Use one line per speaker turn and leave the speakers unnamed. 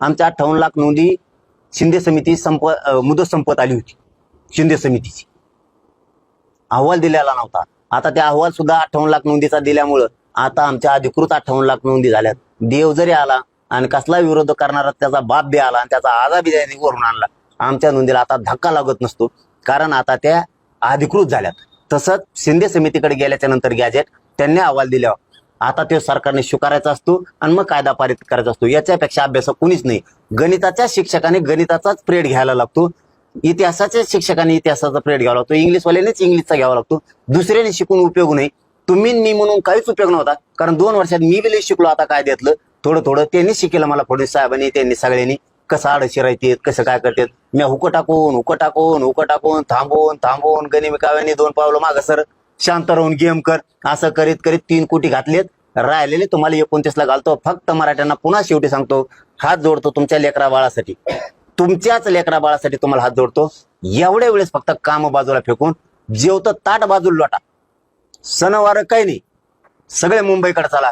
आमच्या 58 लाख नोंदी शिंदे समिती मुदत संपत आली होती. शिंदे समितीची अहवाल दिलेला नव्हता. आता त्या अहवाल सुद्धा 58 लाख नोंदीचा दिल्यामुळं आता आमच्या अधिकृत 58 लाख नोंदी झाल्यात. देव जरी आला आणि कसला विरोध करणारा त्याचा बाप बी आला आणि त्याचा आजा बी वरून आणला, आमच्या नोंदीला आता धक्का लागत नसतो, कारण आता त्या अधिकृत झाल्यात. तसंच शिंदे समितीकडे गेल्याच्या नंतर गॅजेट त्यांनी अहवाल दिल्यावर आता ते सरकारने स्वीकारायचा असतो आणि मग कायदा पारित करायचा असतो. याच्यापेक्षा अभ्यासक कुणीच नाही. गणिताच्या शिक्षकाने गणिताचाच पिरियड घ्यायला लागतो, इतिहासाच्या शिक्षकाने इतिहासाचा पिरियड घ्यावा लागतो, इंग्लिशवाल्यानेच इंग्लिशचा घ्यावा लागतो. दुसऱ्याने शिकून उपयोग नाही. तुम्ही मी म्हणून काहीच उपयोग नव्हता, कारण 2 वर्षात मी बी शिकलो. आता काय देतलं थोडं थोडं त्यांनी शिकेलं मला, फडणवीस साहेबांनी त्यांनी सगळ्यांनी कसं आडशी राहते, कसं काय करतात. मी हुकं टाकून थांबवून गणिमिकाव्याने 2 पावलं मागं सर, शांत राहून गेम कर, असं करीत करीत 3 कोटी घातलेत. राहिलेले तुम्हाला 29 ला घालतो. फक्त मराठ्यांना पुन्हा शेवटी सांगतो, हात जोडतो तुमच्या लेकरा बाळासाठी, तुमच्याच लेकरा बाळासाठी तुम्हाला हात जोडतो. एवढ्या वेळेस फक्त काम बाजूला फेकून जेवतं ताट बाजूला लोटा. सणवार काही नाही, सगळे मुंबईकडे चला.